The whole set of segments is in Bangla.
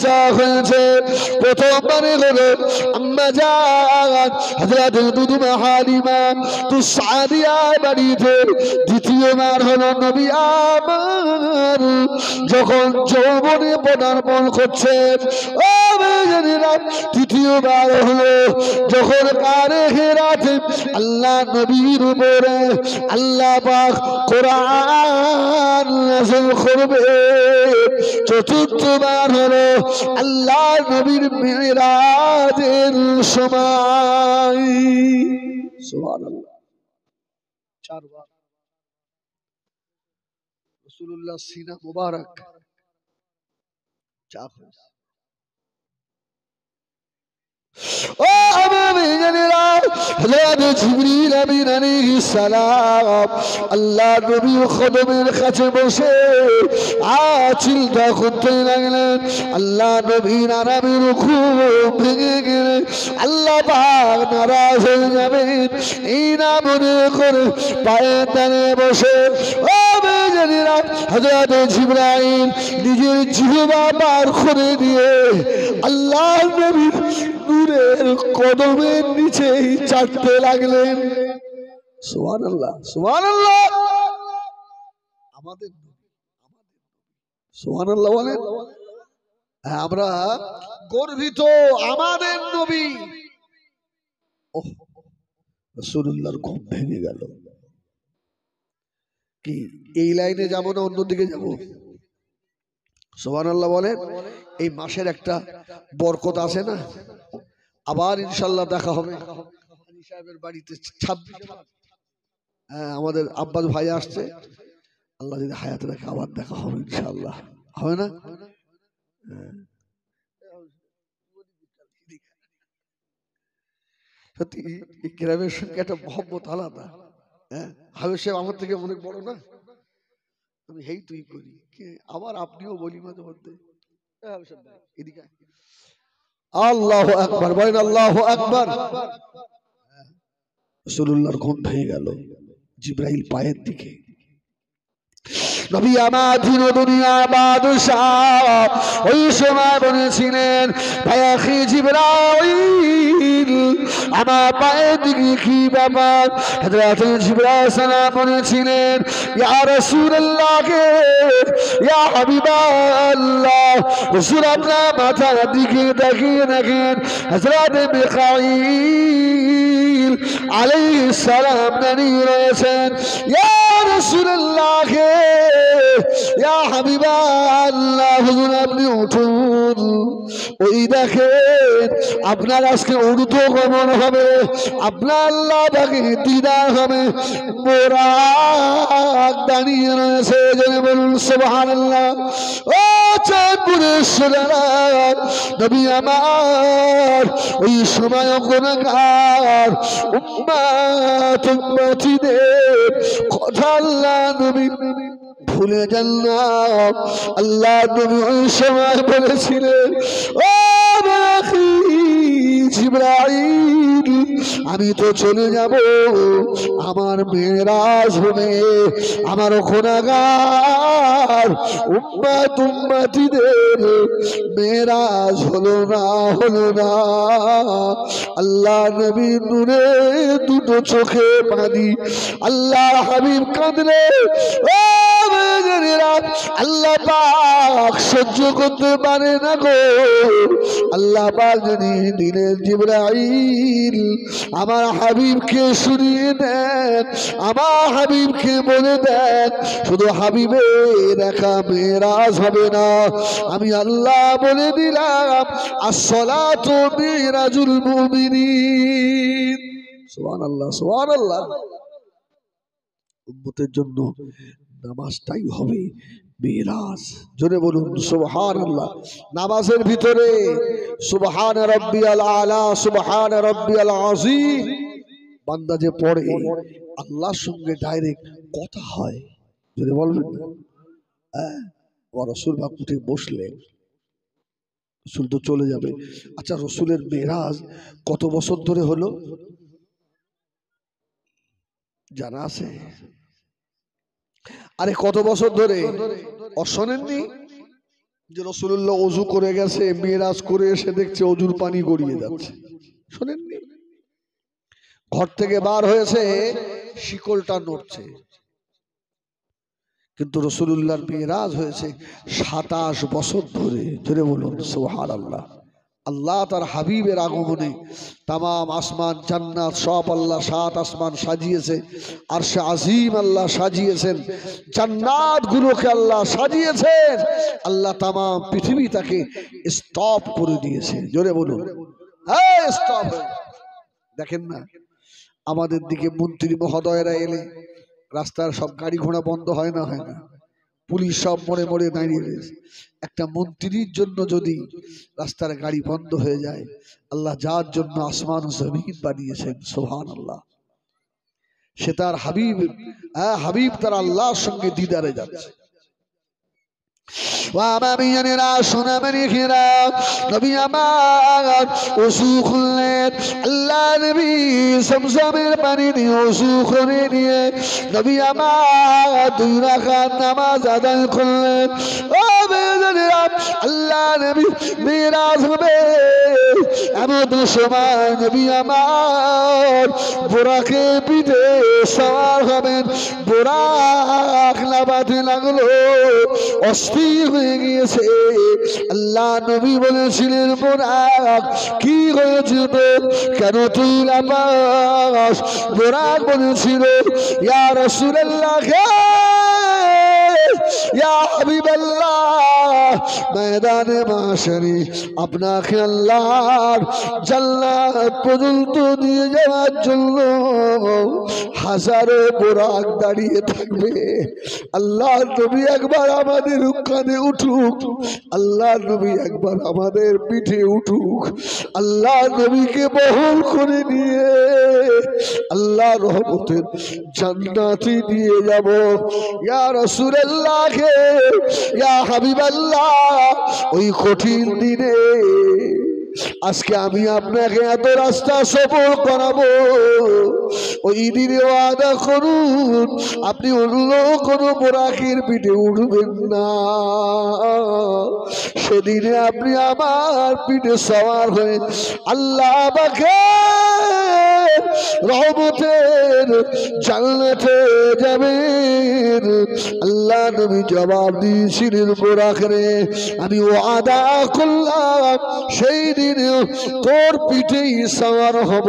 যাওয়া হয়েছে। প্রথমবারে হলো আম্মা জান হযরত দুদুমা হালিমা তুসাদিয়া বাড়িতে, দ্বিতীয়বার হলো নবী আমার যখন যৌবনে পদার্পণ করছে। ও মেয়েরা, তৃতীয়বার হলো যখন কারে হেরাতে আল্লাহ নবীর উপরে আল্লাহ পাক কোরআন নাযিল করবে। চতুর্থবার হলো আল্লাহ নবীর মিরাজের সময়। সুবহানাল্লাহ। চারবার রাসূলুল্লাহ সিনা মুবারক চাপ। ও আমার মেয়েরা, হযরত জিবরিল আমিন আলাইহিস সালাম আল্লাহ নবীর কদমের কাছে বসে চিন্তা করতে লাগলেন। আল্লাহ নবীর আরামের ঘুম ভেঙে গেলে আল্লাহ পাক নারাজ হয়ে যাবেন, এই না মনে করে পায়ে দাঁড়িয়ে বসে ও মেয়েরা হযরত জিবরাইল নিজের জিহ্বা বার করে দিয়ে আল্লাহ নবীর নূরের কদমের নিচে চাটতে লাগলেন। সুবহানাল্লাহ, সুবহানাল্লাহ। আমাদের সুবহানাল্লাহ বলেন। আমরা গর্বিত আমাদের নবী। ওহ, রাসূলুল্লাহর ঘুম ভেঙে গেল। কি এই লাইনে যাব না অন্যদিকে যাব? সুবহানাল্লাহ বলেন। এই মাসের একটা বরকত আছে না, আবার ইনশাআল্লাহ দেখা হবে হাজী সাহেবের বাড়িতে 26। হ্যাঁ, আমাদের আব্বাস ভাই আসছে, আল্লাহ যদি হায়াত রাখে আবার দেখা হবে ইনশাআল্লাহ। হবে না? সত্যি এই গ্রামের সঙ্গে একটা মহব্বত আলাদা। হ্যাঁ, হাবিব সাহেব আমার থেকে অনেক বড় না, আমি হেই তুই করি, আবার আপনিও বলি মাঝে মধ্যে। এদিকে আল্লাহু আকবার বলেন, আল্লাহু আকবার। রাসূলুল্লাহর ঘুম ভেঙে গেল। জিবরাইল পায়ের দিকে, নবী আমার দিন দুনিয়া বাদশাহ ওই সময় বলেছিলেন ভাই আখি জিবরাইল আমার পায়ের দিকে কি ব্যাপার? হযরত জিবরাইল সালাম বলেছিলেন ইয়া রাসূলুল্লাহ ইয়া হাবিবাল্লাহ, হুজুর আপনার মাথার দিকে তাকিয়ে দেখেন হযরত মিকাঈল আলাইহিস সালাম দাঁড়িয়ে রয়েছেন। ইয়া রাসূলুল্লাহ ইয়া হাবিবাল্লাহ, হুজুর আপনি উঠুন, ওই দেখেন আপনার আজকে ঊর্ধ্বগমন হবে, আপনার আল্লাহ পাকের দিদার হবে। বুরাক দাঁড়িয়ে রয়েছে, জেনে বলুন সুবহানাল্লাহ। ও চাঁদপুরের সোনারা নবী আমার ওই সময় গুনাহগার উম্মত উম্মতিদের কথা আল্লাহ নবী ভুলে যান না। আল্লাহ নবী ওই সময় বলেছিলেন ও আখি জিবরাইল আমি তো চলে যাব, আমার মেরাজ হবে, আমার গুনাহগার উম্মত উম্মতিদের মেরাজ হলো না। আল্লাহ নবী নূরে দুটো চোখে পানি, আল্লাহ হাবিব কাঁদলে ও আল্লাহ পাক সহ্য করতে পারে না গো। আল্লাহ পাক যদি দিলেন জিবরাইল আমার হাবিবকে শুনিয়ে দেন, আমার হাবিবকে বলে দেন শুধু হাবিবের একা মেরাজ হবে না, আমি আল্লাহ বলে দিলাম আসসালাতু মিরাজুল মুমিনিন। সুবহানাল্লাহ, সুবহানাল্লাহ। উম্মতের জন্য নামাজটাই হবে মিরাজ। জোরে বলুন সুবহানাল্লাহ। নামাজের ভিতরে সুবহান রাব্বিয়াল আলা সুবহান রাব্বিয়াল আযীম বান্দা যে পড়ে আল্লাহর সঙ্গে ডাইরেক্ট কথা হয়। জোরে বলবেন না? রাসূল পাক উঠে বসলেন, রাসূল তো চলে যাবে। আচ্ছা, রাসূলের মিরাজ কত বছর ধরে হলো জানা আছে? আরে কত বছর ধরে শোনেননি? যে রাসূলুল্লাহ ওযু করে গেছে, মেরাজ করে এসে দেখছে ওযুর পানি গড়িয়ে যাচ্ছে। শোনেননি? ঘর থেকে বার হয়েছে, শিকলটা নড়ছে, কিন্তু রাসূলুল্লাহর মেরাজ হয়েছে 27 বছর ধরে। জোরে বলুন সুবহানাল্লাহ। আল্লাহ তার হাবিবের আগমনে তামাম আসমান জান্নাত সব আল্লাহ 7 আসমান সাজিয়েছে, আরশে আজিম আল্লাহ সাজিয়েছেন, জান্নাত গুলোকে আল্লাহ সাজিয়েছেন। আল্লাহ তামাম পৃথিবীটাকে স্টপ করে দিয়েছে। জোরে বলুন হ্যাঁ স্টপ। দেখেন না আমাদের দিকে মন্ত্রী মহোদয়রা এলে রাস্তার সব গাড়ি ঘোড়া বন্ধ হয় না? হয় না? পুলিশ সব মোড়ে মোড়ে দাঁড়িয়ে রয়েছে। একটা মন্ত্রীর জন্য যদি রাস্তার গাড়ি বন্ধ হয়ে যায়, আল্লাহ যার জন্য আসমান ও জমিন বানিয়েছেন, সুবহানাল্লাহ, সে তার হাবিব, হাবিব তার আল্লাহর সঙ্গে দিদারে যাচ্ছে। নবী আমার ওযু করলেন, আল্লাহ নবী জমজমের পানি দিয়ে ওযু করে নিয়ে নবী আমার 2 রাকাত নামাজ আদায় করলেন। ও বেজনেরা, আল্লাহ নবী মিরাজ হবে এমন সময় নবী আমার বোরাকে পিঠে সওয়ার হবেন। বোরাক লাফাতে লাগলো, অস্থির হয়ে গিয়েছে। আল্লাহ নবী বলেছিলেন, বোরাক কি হয়েছে তো, কেন তুই লাফাস? বোরাক বলেছিল, ইয়া রাসূলুল্লাহ, ইয়া হাবিবাল্লাহ, ময়দানে মাশারে আপনাকে আল্লাহর জান্নাত পর্যন্ত নিয়ে যাওয়ার জন্য হাজারো বোরাক দাঁড়িয়ে থাকবে। আল্লাহ নবী একবার আমাদের কাঁধে উঠুক, আল্লাহ নবী একবার আমাদের পিঠে উঠুক, আল্লাহ নবীকে বহন করে নিয়ে আল্লাহ রহমতের জান্নাতে নিয়ে যাব। ইয়া রাসূলুল্লাহ, ইয়া হাবিবাল্লাহ, ওই কঠিন দিনে আজকে আমি আপনাকে এত রাস্তা সফর করাবো, ওই দিনে ওয়াদা করুন আপনি অন্য কোনো বোরাকের পিঠে উঠবেন না। সেদিনে আপনি আমার পিঠে সওয়ার হয়ে আল্লাহ আমাকে রহমতের জান্নাতে যাবেন। আল্লাহ নবী জবাব দিয়েছিলেন, বোরাক রে, আমি ওয়াদা করলাম সেই দিনে তোর পিঠেই সওয়ার হব।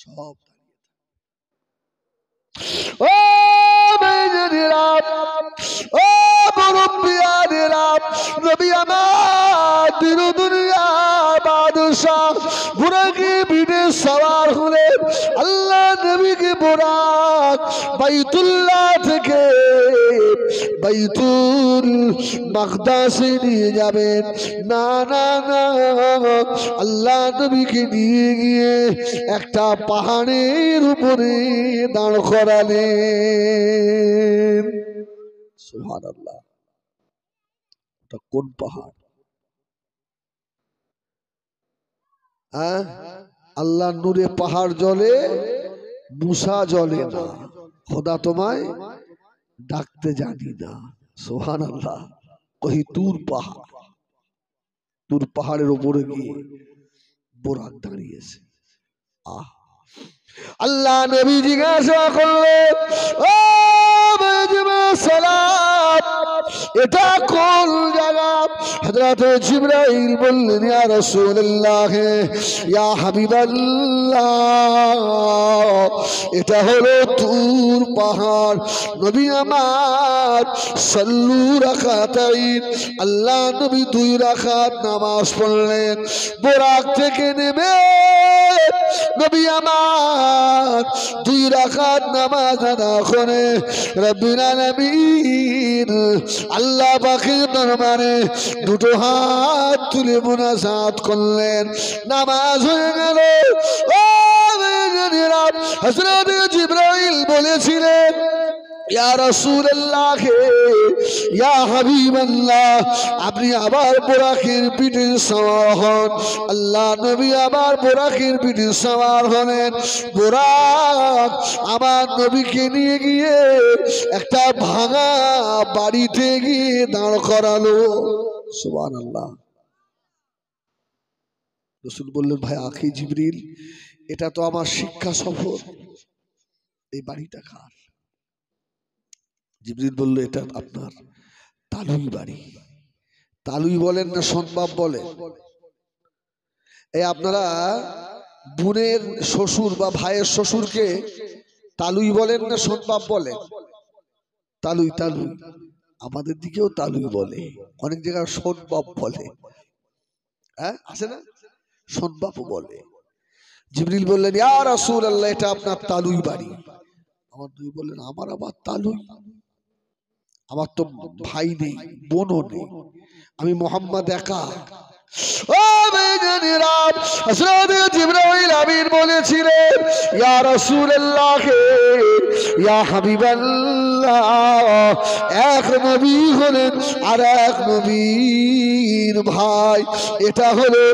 সব ও মেজেরাম, ও মুরব্বিয়ানেরাম, নবী আমার দিন দুনিয়া বাদশাহ বুরাকে পিঠে সওয়ার হলেন। আল্লাহ নবীকে বুরাক বাইতুল্লাহ থেকে বাইতুল মাকদাসে নিয়ে যাবেন। না না না, আল্লাহ নবীকে নিয়ে গিয়ে একটা পাহাড়ের উপরে দাঁড় করালেন। সুবহানাল্লাহ। ওটা কোন পাহাড়? আল্লাহ নূরে পাহাড় জ্বলে, মুসা জ্বলে না। খোদা তোমায় ডাকতে জানি না। সুবহানাল্লাহ। কহি তুর পাহাড়, তুর পাহাড়ের উপরে গিয়ে বোরাক দাঁড়িয়েছে। আল্লাহ নবী জিজ্ঞাসা করলেন, ও সালাম, এটা কোন জায়গা? হযরত জিবরাইল বললেন, ইয়া রাসূলুল্লাহ, ইয়া হাবিবাল্লাহ, এটা হলো তুর পাহাড়। নবী আমার সাল্লু রাকাতাইন, আল্লাহ নবী 2 রাকাত নামাজ পড়লেন। বোরাক থেকে নেমে নবী আমার 2 রাকাত নামাজ আদা করে রব্বুল আলামিন আল্লাহ পাকের দরবারে 2 হাত তুলে মুনাজাত করলেন। নামাজ হয়ে গেল। ও মেয়েরা, হযরত জিবরাইল বলেছিলেন, ইয়া রাসূলুল্লাহ, ইয়া হাবিবাল্লাহ, আপনি আবার বুরাকের পিঠে সওয়ার হন। আল্লাহ নবী আবার বুরাকের পিঠে সওয়ার হলেন। বুরাক আমার নবীকে নিয়ে গিয়ে একটা ভাঙা বাড়িতে গিয়ে দাঁড় করালো। সুবহানাল্লাহ। রাসূল বললেন, ভাই আখি জিবরিল, এটা তো আমার শিক্ষা সফর, এই বাড়িটা কার? জিবরিল বলল, এটা আপনার তালুই বাড়ি। তালুই বলেন না সোনবাব বলে? এই আপনারা বোনের শ্বশুর বা ভাইয়ের শ্বশুরকে তালুই বলেন না সোনবাব বলেন? তালুই, তালুই। আমাদের দিকেও তালুই বলে, অনেক জায়গায় সোনবাব বলে। হ্যাঁ, আছে না? সোনবাব বলে। জিবরিল বললেন, ইয়া রাসূলুল্লাহ, এটা আপনার তালুই বাড়ি। আমার দুই বললেন, আমার আবার তালুই? আমার তো ভাই নেই, বোনও নেই, আমি মোহাম্মদ একা। ও বেজানেরা, হযরত জিবরাইল আমিন বলেছিলেন, ইয়া রাসূলুল্লাহ, ইয়া হাবিবাল্লাহ, এক নবী হলেন আর এক নবীর ভাই। এটা হলো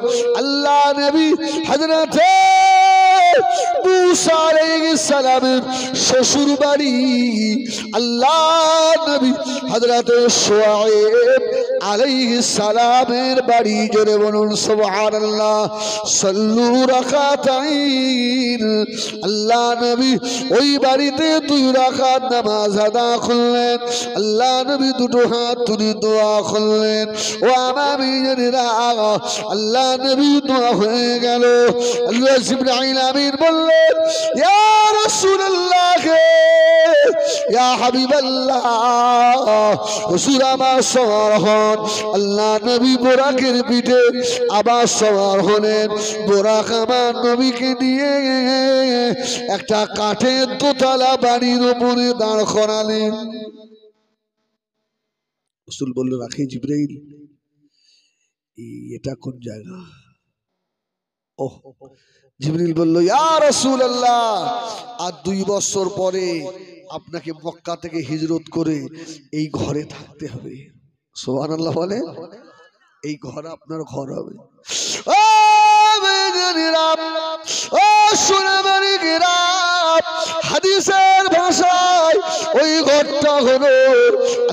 আল্লাহ নবী হযরত মুসা আলাইহিস সালামের শ্বশুর বাড়ি। আল্লাহ নবী হযরত শুআয়ব আলাইহিস সালামের বাড়ি। জোরে বলুন সুবহানাল্লাহ। সাল্লু রাকাতাইন। আল্লাহ নবী ওই বাড়িতে 2 রাকাত নামাজ আদা করলেন। আল্লাহ নবী দুটো হাত তুলে দোয়া করলেন। ও আমার জানেরা, আল্লাহ নবী দোয়া হয়ে গেল। আল্লাহ জিবরাইল আমিন বললেন, ইয়া রাসূলুল্লাহ, ইয়া হাবিবাল্লাহ, হুজুর আমার সওয়ার হন। আল্লাহ নবী বুরাকের পিঠে আবার সওয়ার হলেন। বুরাক আমার নবীকে নিয়ে একটা কাঠের দোতলা বাড়ির উপরে দাঁড় করালেন। রাসূল বললেন, আখি জিবরাইল, এটা কোন জায়গা? ওহ, জিবরিল বলল, ইয়া রাসূলুল্লাহ, আর 2 বছর পরে আপনাকে মক্কা থেকে হিজরত করে এই ঘরে থাকতে হবে। সুবহানাল্লাহ বলে, এই ঘর আপনার ঘর হবে। ও বেজানেরা, ও সুনামানিকেরা, হাদিসের ভাষায় ওই ঘরটা হলো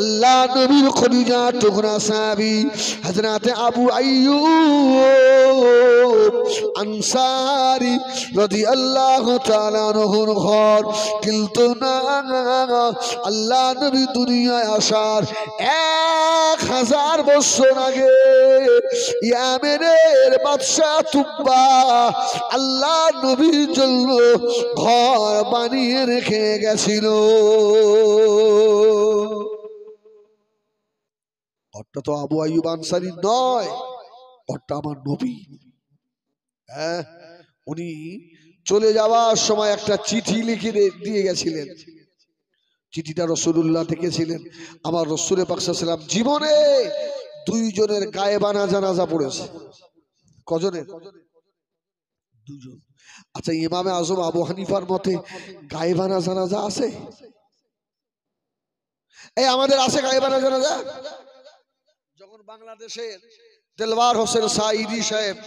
আল্লাহ নবীর খলিজা টুকরা সাহাবী হযরত আবু আইয়ুব আনসারী রাদিয়াল্লাহু তাআলা আনহুর ঘর। কিন্তু না, আল্লাহ নবী দুনিয়ায় আসার 1000 বছর আগে ইয়ামেনের বাদশা তুব্বা আল্লাহ নবীর জন্য ঘর বানিয়ে রেখে গেছিল। ঘরটা তো আবু আইয়ুব আনসারী নয়, ঘরটা আমার নবী। হ্যাঁ, উনি চলে যাওয়ার সময় একটা চিঠি লিখে দিয়ে গেছিলেন। চিঠিটা রাসূলুল্লাহ লিখেছিলেন। আমার রাসূল পাক সাল্লাল্লাহু আলাইহি ওয়াসাল্লাম জীবনে 2 জনের গায়েবানা জানাজা পড়েছে। কজনের? 2 জন। আচ্ছা, ইমামে আজম আবু হানিফার মতে গায়েবানা জানাজা আছে? এই আমাদের আছে গায়েবানা জানাজা। যখন বাংলাদেশের দেলওয়ার হোসেন সাঈদী সাহেব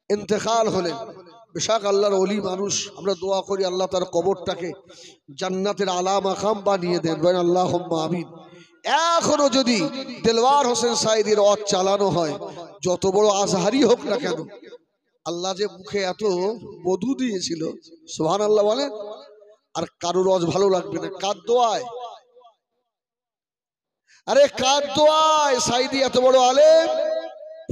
ইন্তেকাল হলেন, বেশাক আল্লাহর ওলি মানুষ, আমরা দোয়া করি আল্লাহ তার কবরটাকে জান্নাতের আলা মাকাম বানিয়ে দেন, বলেন আল্লাহুম্মা আমিন। এখনো যদি দেলওয়ার হোসেন সাঈদীর ওয়াজ চালানো হয়, যত বড় আজহারি হোক না কেন, আল্লাহ যে মুখে এত মধু দিয়েছিল, সুবহানাল্লাহ বলেন, আর কারোর ওয়াজ ভালো লাগবে না। কার দোয়ায়? আরে কার দোয়ায়? সাঈদী এত বড় আলেম,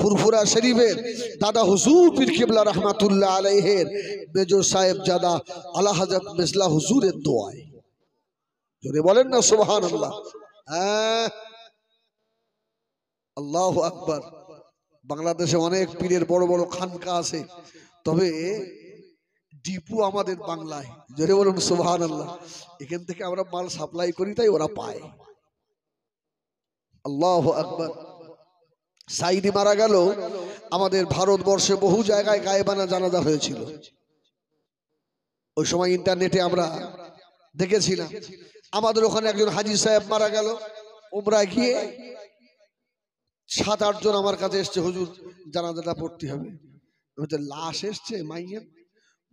ফুরফুরা শরীফের দাদা হুজুর পীর কিবলা রহমাতুল্লাহ আলাইহির মেজর সাহেব জাদা আলা হযরত মিসলা হুজুরের দোয়ায়। জোরে বলেন না সুবহানাল্লাহ। আল্লাহু আকবার। বাংলাদেশে অনেক পীরের বড় বড় খানকা আছে, তবে ডিপু আমাদের বাংলায়। জোরে বলুন সুবহানাল্লাহ। এখান থেকে আমরা মাল সাপ্লাই করি, তাই ওরা পায়। আল্লাহু আকবার। সাঈদী মারা গেল, আমাদের ভারতবর্ষে বহু জায়গায় গায়েবানা জানাজা হয়েছিল। ওই সময় ইন্টারনেটে আমরা দেখেছিলাম আমাদের ওখানে একজন হাজী সাহেব মারা গেল উমরা গিয়ে, 7-8 জন আমার কাছে এসছে, হুজুর জানাজাটা পড়তে হবে। বলছে লাশ এসছে মাইয়ের,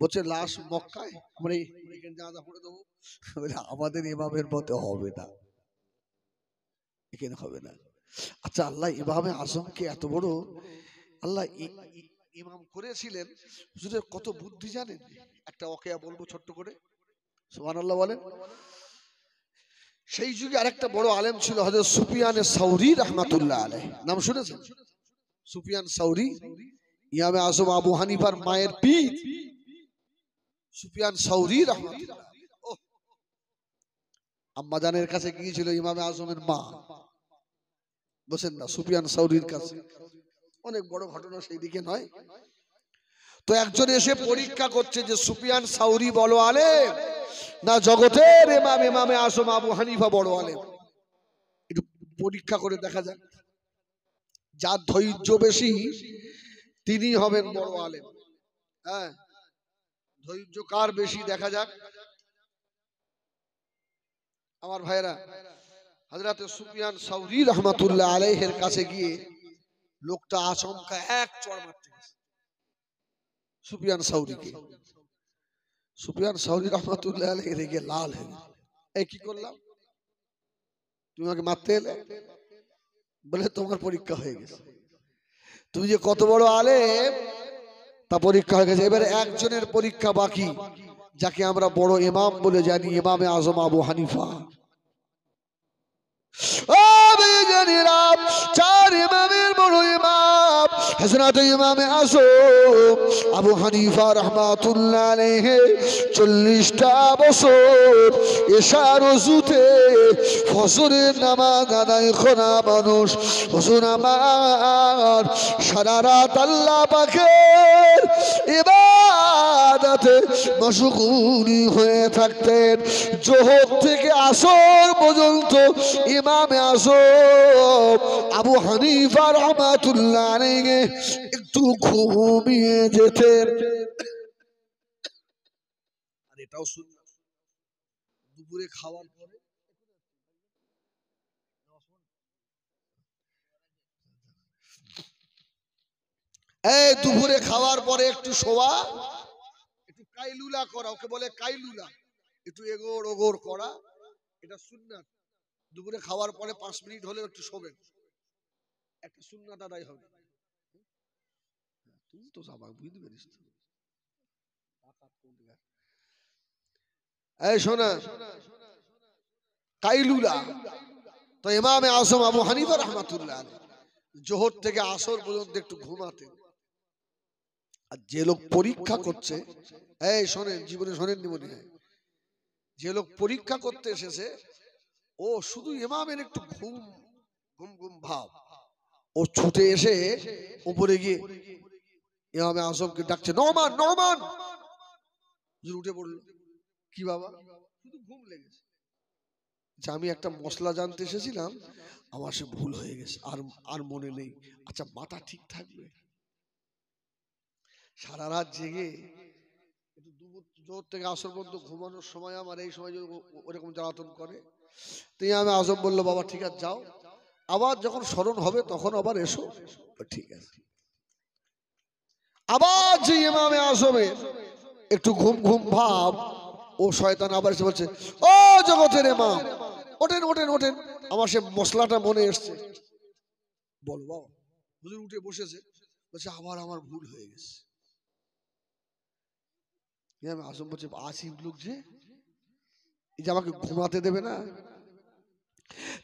বলছে লাশ মক্কায়, আমরা এখানে জানাজা পড়ে দেবো। আমাদের ইমামের মতে হবে না, এখানে হবে না। আচ্ছা, আল্লাহ ইমামে আজমকে এত বড় আল্লাহ ইমাম করেছিলেন, হুজুরের কত বুদ্ধি জানেন? একটা ওকেয়া বলবো ছোট্ট করে, সুবহানাল্লাহ বলেন। সেই যুগে আরেকটা বড় আলেম ছিল হযরত সুফিয়ান সাউরি রাহমাতুল্লাহ আলাইহি, নাম শুনেছেন? সুফিয়ান সাউরি ইমামে আজম আবু হানিফার মায়ের পীর, সুফিয়ান সাউরি রাহমাতুল্লাহ। আম্মা জানের কাছে গিয়েছিল ইমামে আজমের মা, বলেন না সুফিয়ান সাউরির কাছে, অনেক বড় ঘটনা, সেই দিকে নয়। তো একজন এসে পরীক্ষা করছে যে সুফিয়ান সাউরি বড় আলেম না জগতের ইমাম ইমামে আজম আবু হানিফা বড় আলেম, একটু পরীক্ষা করে দেখা যাক, যার ধৈর্য বেশি তিনি হবেন বড় আলেম। হ্যাঁ, ধৈর্য কার বেশি দেখা যাক। আমার ভাইরা, হযরত সুফিয়ান সাউরি রাহমাতুল্লাহ আলাইহির কাছে গিয়ে লোকটা আচমকা এক চড় মারতে গেছে সুফিয়ান সাউরিকে। সুফিয়ান সাউরি রাহমাতুল্লাহ আলাইহি রেগে লাল হয়ে গেল, এই কি করলাম, তুমি আমাকে মারতে এলে? বলে তোমার পরীক্ষা হয়ে গেছে, তুমি যে কত বড় আলেম তা পরীক্ষা হয়ে গেছে। এবারে একজনের পরীক্ষা বাকি, যাকে আমরা বড় ইমাম বলে জানি, ইমামে আজম আবু হানিফা। চার ইমামের বড় ইমাম হযরত ইমামে আজম আবু হানিফা রাহমাতুল্লাহ আলাইহি 40টা বছর এশার ওযুতে ফজরের নামাজ আদায় করা মানুষ। হুজুর আমার সারা রাত আল্লাহ পাকের ইবাদতে মশগুল হয়ে থাকতেন। যোহর থেকে আসর পর্যন্ত ইমামে আজম আবু হানিফা রাহমাতুল্লাহ আলাইহি একটু ঘুমিয়ে যেতেন। আর এটাও সুন্নাত, দুপুরে খাওয়ার পরে দুপুরে খাওয়ার পরে একটু শোয়া, একটু কাইলুলা করা, ওকে বলে কাইলুলা, একটু এগোড় ওগোড় করা, এটা সুন্নাত। দুপুরে খাওয়ার পরে 5 মিনিট হলে একটু শোবেন, একটা সুন্নাত আদায় হবে। তুমি তো যাবা, বুঝতে পারিস তো। এই শোনা, কাইলুলা। তো ইমামে আজম আবু হানিফা রাহমাতুল্লাহ আলাইহি জোহর থেকে আসর পর্যন্ত একটু ঘুমাতেন। আর যে লোক পরীক্ষা করছে, এই শোনেন, জীবনে শোনেন মনে হয়, যে লোক পরীক্ষা করতে এসেছে ও শুধু ইমামের একটু ঘুম ঘুম ঘুম ভাব, ও ছুটে এসে উপরে গিয়ে ইমামে আজমকে ডাকছে, নওমান নওমান। হুজুর উঠে পড়ল, কি বাবা? শুধু ঘুম লেগেছে। আচ্ছা, আমি একটা মশলা জানতে এসেছিলাম, আমার সে ভুল হয়ে গেছে, আর মনে নেই। আচ্ছা, মাথা ঠিক থাকবে? সারা রাত জেগে একটু জোর থেকে আসর পর্যন্ত ঘুমানোর সময় আমার এই সময় যদি ওরকম জ্বালাতন করে, তুই আমি আজম বললো, বাবা ঠিক আছে যাও, আবার যখন স্মরণ হবে তখন আবার এসো। ঠিক আছে। আবার যে ইমামে আজমের একটু ঘুম ঘুম ভাব, ও শয়তান আবার এসে বলছে, ও জগতের ইমাম, ওঠেন ওঠেন ওঠেন। আমার সে মশলাটা মনে এসছে, বল বাবা। হুজুর উঠে বসেছে, বলছে আবার আমার ভুল হয়ে গেছে। আজম বলছে, আসিফ লোক যে, এই যে আমাকে ঘুমাতে দেবে না।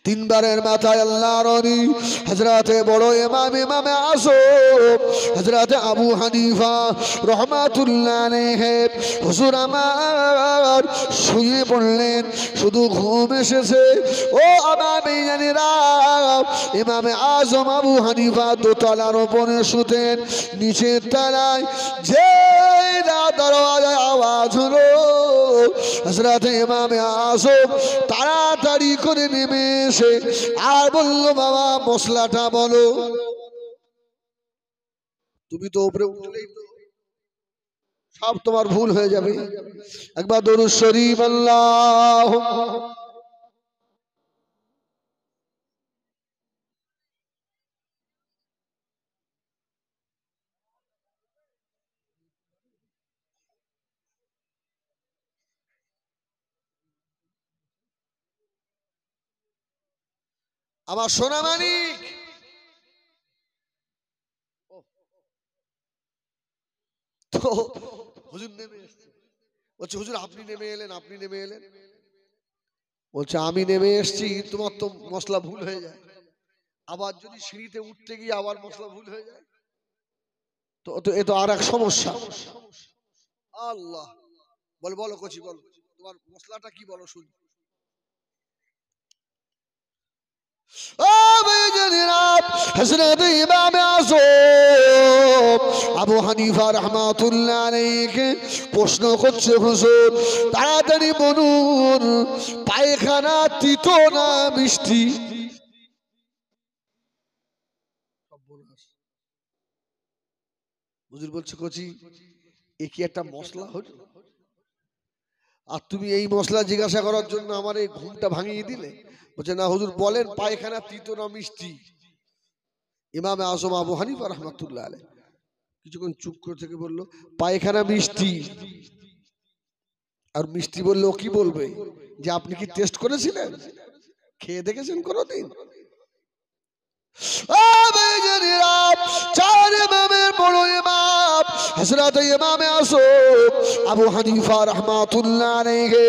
3 বারের মাথায় আল্লাহর ওলি হযরতে বড় ইমাম ইমামে আজম হযরতে আবু হানিফা রাহমাতুল্লাহ আলাইহি হুজুর আমার শুয়ে পড়লেন। শুধু ঘুম এসেছে। ও আমার বেঈমানেরা, ইমামে আজম আবু হানিফা দোতলার উপরে শুতেন, নিচের তলায় যে দরওয়াজায় আওয়াজ হলো, হযরতে ইমামে আজম তাড়াতাড়ি করে নেমে এসে আর বললো, বাবা মশলাটা বলো। তুমি তো উপরে উঠলেই তো সব তোমার ভুল হয়ে যাবে। একবার দরুদ শরীফ আল্লাহুম্মা আমার সোনা মানিক তো হুজুর নেমে এসছে, বলছে হুজুর আপনি নেমে এলেন, আপনি নেমে এলেন। বলছে আমি নেমে এসছি, তোমার তো মশলা ভুল হয়ে যায়, আবার যদি সিঁড়িতে উঠতে গিয়ে আবার মশলা ভুল হয়ে যায় তো এ তো আর এক সমস্যা। আল্লাহ বলে বলো কচি বলো তোমার মশলাটা কি বলো শুনি। হযরত ইমাম আযম আবু হানিফা রাহমাতুল্লাহ আলাইহি প্রশ্ন করছে, হুজুর তাড়াতাড়ি বলুন পায়খানা তিতো না মিষ্টি? হুজুর বলছে কচি এ কি একটা মশলা হলো, আর তুমি এই মশলা জিজ্ঞাসা করার জন্য আমার এই ঘুমটা ভাঙিয়ে দিলে। বলছে না হুজুর বলেন পায়খানা তিতো না মিষ্টি? ইমাম আযম আবু হানিফা রাহমাতুল্লাহ আলাইহি কিছুক্ষণ চুপ করে থেকে বলল পায়খানা মিষ্টি। আর মিষ্টি বললে ও কি বলবে যে আপনি কি টেস্ট করেছিলেন, খেয়ে দেখেছেন কোনোদিন? চার ইমামের বড় ইমাম হযরত ইমাম আযম আবু হানিফা রাহমাতুল্লাহ আলাইহি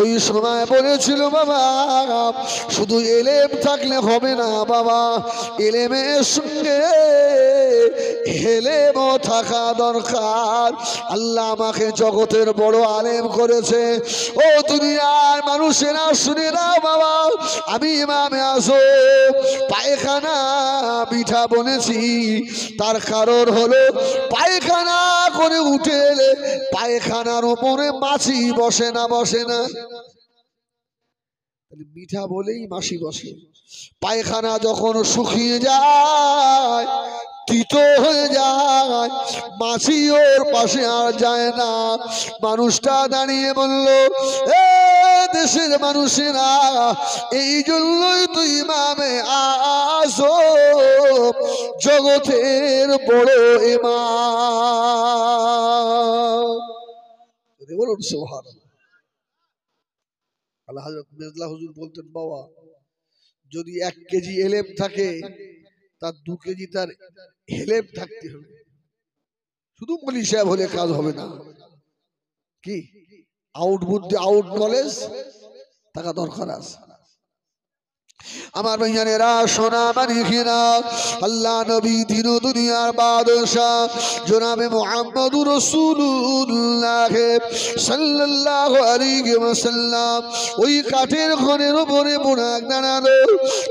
ওই সময় বলেছিল, বাবা শুধু ইলম থাকলে হবে না বাবা, ইলমের সঙ্গে হেলেমও থাকা দরকার। আল্লাহ আমাকে জগতের বড় আলেম করেছে। ও দুনিয়ার মানুষেরা শুনে নাও বাবা, আমি ইমাম আযম পায়খানা পিঠা বলেছি, তার কারণ হলো পায়খানা করে উঠে এলে পায়খানার উপরে মাছি বসে না, বসে না। মিঠা বলেই মাছি বসে। পায়খানা যখন শুকিয়ে যায় তিতো হয়ে যায়, মাছি ওর পাশে আর যায় না। মানুষটা দাঁড়িয়ে বলল, এ দেশের মানুষেরা এই জন্যই তুই ইমামে আযম জগতের বড় ইমাম। বলুন সুবহানাল্লাহ। আল্লাহ হযরত মির্জা হুজুর বলতেন, বাবা যদি 1 কেজি এলেম থাকে তার 2 কেজি তার হেলেম থাকতে হবে। শুধু মলি সাহেব হলে কাজ হবে না, কি আউট বুদ্ধি আউট নলেজ থাকা দরকার আছে। আমার ভাইয়ানেরা সোনা মানিকেরা, আল্লাহ নবী দিন দুনিয়ার বাদশাহ জনাবে মুহাম্মদুর রাসূলুল্লাহ সাল্লাল্লাহু আলাইহি ওয়াসাল্লাম ওই কাঠের ঘরের উপরে বুনাক দাঁড়ালো।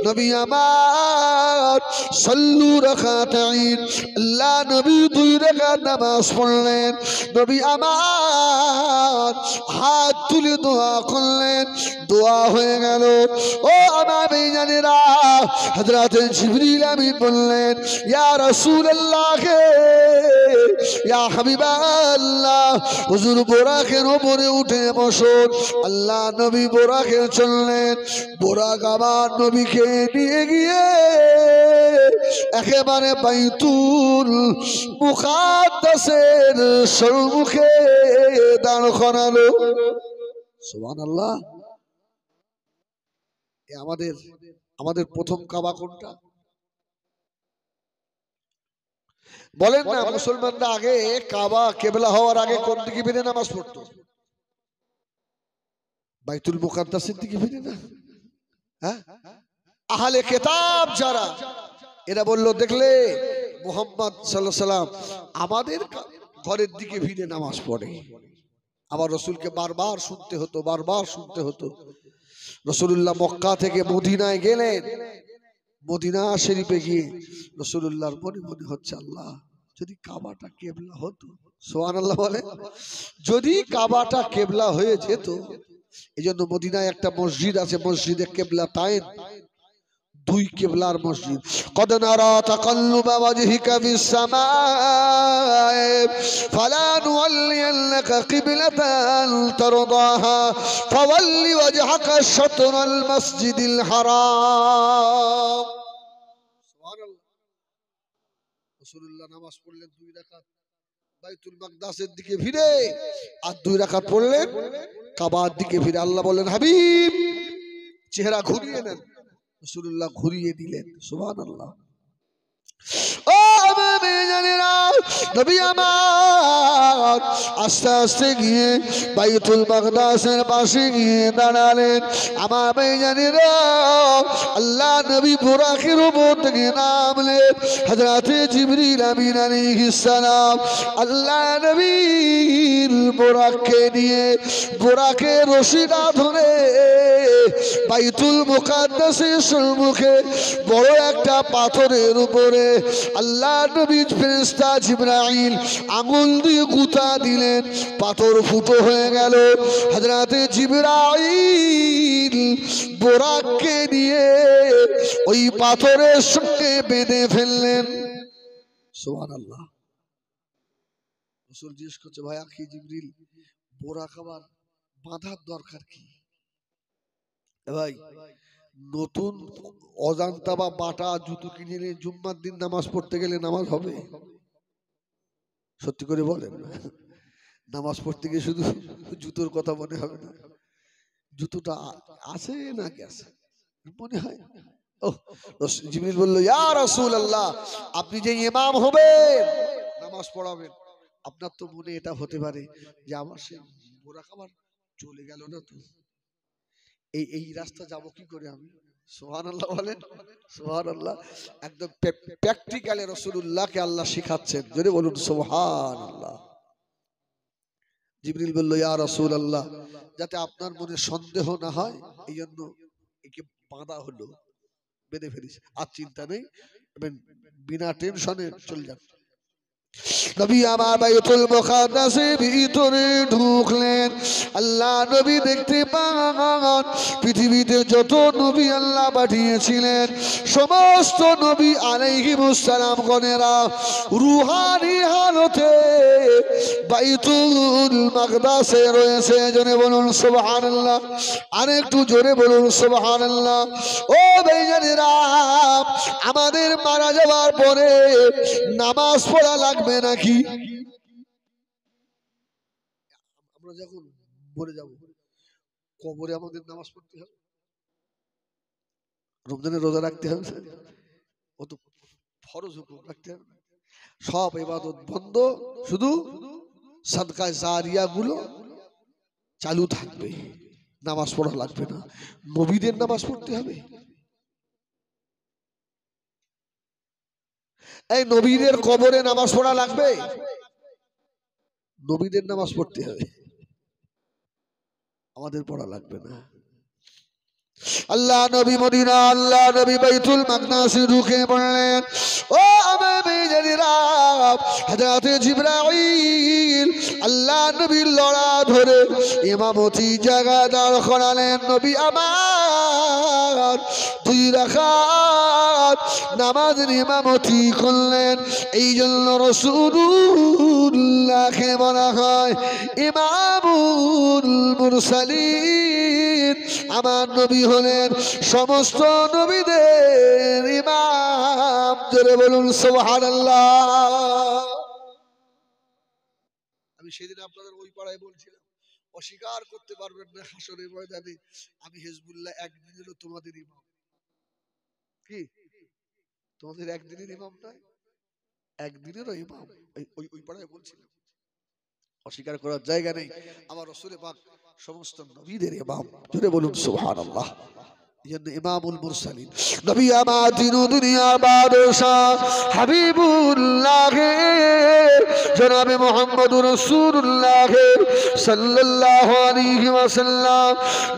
নবী আমার সাল্লু রাকাতাইন, আল্লাহ নবী 2 রাকাত নামাজ পড়লেন। নবী আমার হাত তুলে দোয়া করলেন, দোয়া হয়ে গেল। ও আমার জানেরা হযরত জিবরিল আমিন বললেন, ইয়া রাসূলুল্লাহ ইয়া হাবিবাল্লাহ, হুজুর বোরাকের উপরে উঠে বসুন। আল্লাহ নবী বোরাকে চললেন। বোরাক আবার নবীকে নিয়ে গিয়ে একেবারে বাইতুল মুকাদ্দাসের সম্মুখে দাঁড় করালো। সুবহানাল্লাহ। আমাদের প্রথম কাবা কোনটা বলেন না? মুসলমানরা আগে কাবা কেবলা হওয়ার আগে কোন দিকে ফিরে নামাজ পড়তো? বাইতুল মুকাদ্দাসের দিকে ফিরে না? হ্যাঁ, আহলে কিতাব যারা এরা বলল, দেখলে মুহাম্মদ সাল্লাল্লাহু আলাইহি সাল্লাম আমাদের ঘরের দিকে ফিরে নামাজ পড়ে। আবার রাসূলকে বারবার শুনতে হতো, বারবার শুনতে হতো। রাসূলুল্লাহ মক্কা থেকে মদিনায় গেলেন। মদিনা শরীফে গিয়ে রাসূলুল্লাহর মনে মনে হচ্ছে, আল্লাহ যদি কাবাটা কেবলা হতো। সুবহানাল্লাহ বলে, যদি কাবাটা কেবলা হয়ে যেত। এইজন্য মদিনায় একটা মসজিদ আছে, মসজিদে কেবলাতাইন, 2 কেবলার মসজিদ। কদ নারা তাকাল্লুবা ওয়াজহিকা ফিস সামাই ফালা নুওয়াল্লিয়ান্নাকা কিবলাতান তারদাহা ফাওয়াল্লি ওয়াজহাকা শাতরাল মাসজিদিল হারাম। সুবহানাল্লাহ। রাসূলুল্লাহ নামাজ পড়লেন 2 রাকাত বাইতুল মাকদাসের দিকে ফিরে, আর 2 রাকাত পড়লেন কাবার দিকে ফিরে। আল্লাহ বললেন, হাবিব চেহারা ঘুরিয়ে নেন, রাসূলুল্লাহ ঘুরিয়ে দিলেন। সুবহানাল্লাহ। ও আমি জানি না, নবী আমার আস্তে আস্তে গিয়ে বাইতুল মাকদাসের পাশে গিয়ে দাঁড়ালেন। আমার আমি জানি না, আল্লাহ নবী বুরাকের উপর থেকে নামলেন। হযরতে জিবরিল আমিন আলাইহিস সালাম আল্লাহ নবীর বুরাককে নিয়ে বুরাকের রশিটা ধরে বাইতুল মুকাদ্দাসের সম্মুখে বড় একটা পাথরের উপরে আল্লাহ নবীর ফেরেশতা জিবরাইল আঙুল দিয়ে গুঁতা দিলেন, পাথর ফুটো হয়ে গেল। হযরতে জিবরাইল বুরাককে নিয়ে ওই পাথরের সঙ্গে বেঁধে ফেললেন। সুবহানাল্লাহ। রাসূল জিজ্ঞেস করছে, ভাই আখি জিবরিল, বুরাক আবার বাঁধার দরকার কি? ভাই নতুন অজান্তা বা বাটা জুতো কিনে নিয়ে জুম্মার দিন নামাজ পড়তে গেলে নামাজ হবে? সত্যি করে বলেন, নামাজ পড়তে গিয়ে শুধু জুতোর কথা মনে হবে না? জুতোটা আছে না গেছে মনে হয়। জিবরিল বলল, ইয়া রাসূলুল্লাহ, আপনি যে ইমাম হবেন, নামাজ পড়াবেন, আপনার তো মনে এটা হতে পারে যে আমার সে বুরাক আবার চলে গেল না তো, এই রাস্তা যাব কি করে আমি? সুবহানাল্লাহ বলেন, সুবহানাল্লাহ। একদম প্র্যাকটিক্যালি রাসূলুল্লাহকে আল্লাহ শিখাচ্ছেন, যদি বলুন সুবহানাল্লাহ। জিবরিল বলল, ইয়া রাসূলুল্লাহ, যাতে আপনার মনে সন্দেহ না হয় এই জন্য একে বাঁধা হলো, বেঁধে ফেলিস, আর চিন্তা নেই, বিনা টেনশনে চলে যান। নবী আমার বাইতুল মুকাদ্দাসের ভিতরে ঢুকলেন। আল্লাহ নবী দেখতে পান পৃথিবীতে যত নবী আল্লাহ পাঠিয়েছিলেন সমস্ত নবী আলাইহিমুস সালাম গণেরা রুহানি হালতে বাইতুল মাকদাসে রয়েছে। জোরে বলুন সুবহানাল্লাহ, আরেকটু জোরে বলুন সুবহানাল্লাহ। ও ভাইজানেরা, আমাদের মারা যাওয়ার পরে নামাজ পড়া লাগবে নাকি? আমরা যখন মরে যাব কবরে আমাদের নামাজ পড়তে হবে, রমজানের রোজা রাখতে হবে, কত ফরজ হুকুম রাখতে হবে, সব ইবাদত বন্ধ, শুধু সাদকা জারিয়া গুলো চালু থাকবে, নামাজ পড়া লাগবে না। নবীদের নামাজ পড়তে হবে। এই নবীদের কবরে নামাজ পড়া লাগবে, নবীদের নামাজ পড়তে হবে, আমাদের পড়া লাগবে না। আল্লাহ নবী মদিনা, আল্লাহ নবী বাইতুল মাকদাসে ঢুকে পড়লেন। ও আমি জানিরা, হযরতে জিবরাইল আল্লাহ নবীর লড়া ধরে ইমামতি জায়গা দাঁড় করালেন। নবী আমার 2 রাকাত নামাজের ইমামতি করলেন। এই জন্য রাসূলুল্লাহকে বলা হয় ইমামুল মুরসালিন। আমার নবী হলেন সমস্ত নবীদের ইমাম। জোরে বলুন সুবহানাল্লাহ। আমি সেদিন আপনাদের ওই পাড়ায় বলছিলাম, অস্বীকার করতে পারবেন না হাসরের ময়দানে আমি হিজবুল্লাহ একদিনেরও তোমাদের ইমাম। কি তোমাদের একদিনের ইমাম নয়, একদিনেরও ইমাম। ওই পাড়ায় বলছিলাম, অস্বীকার করার জায়গা নেই। আমার রাসূল পাক সমস্ত নবীদের ইমাম। জোরে বলুন সুবহানাল্লাহ। ইমামুল মুরসালিন নবী আমার দিন দুনিয়ার বাদশাহ হাবিবুল্লাহ জনাবে মুহাম্মদুর রাসূলুল্লাহ সাল্লাল্লাহু আলাইহি ওয়াসাল্লাম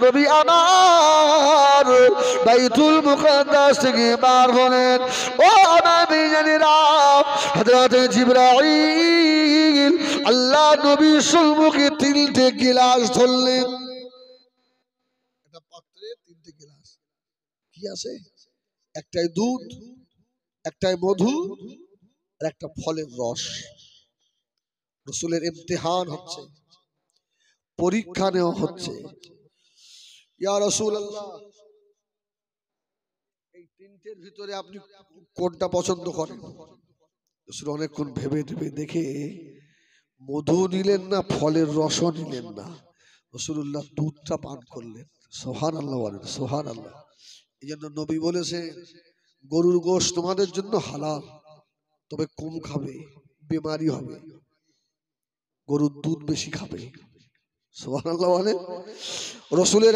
নবী আমার বাইতুল মুকাদ্দাস থেকে বার হলেন। ও নবী জানেরা, হযরত জিবরাইল আল্লাহ নবীর সম্মুখে 3টে গিলাস ধরলেন। একটা পাত্রে 3টে গিলাস কি আছে? একটাই দুধ, একটাই মধু, আর একটা ফলের রস। রাসূলের ইমতিহান হচ্ছে, পরীক্ষা নেওয়া হচ্ছে। ইয়া রাসূলুল্লাহ, এই 3টের ভিতরে আপনি কোনটা পছন্দ করেন? রাসূল অনেকক্ষণ ভেবে ভেবে দেখে মধু নিলেন না, ফলের রসও নিলেন না, রাসূলুল্লাহ দুধটা পান করলেন। সুবহানাল্লাহ বলেন, সুবহানাল্লাহ। এই জন্য নবী বলেছে গরুর গোশত তোমাদের জন্য হালাল, তবে কম খাবে, বেমারি হবে। গরুর দুধ বেশি খাবে। সুবহানাল্লাহ। রসুলের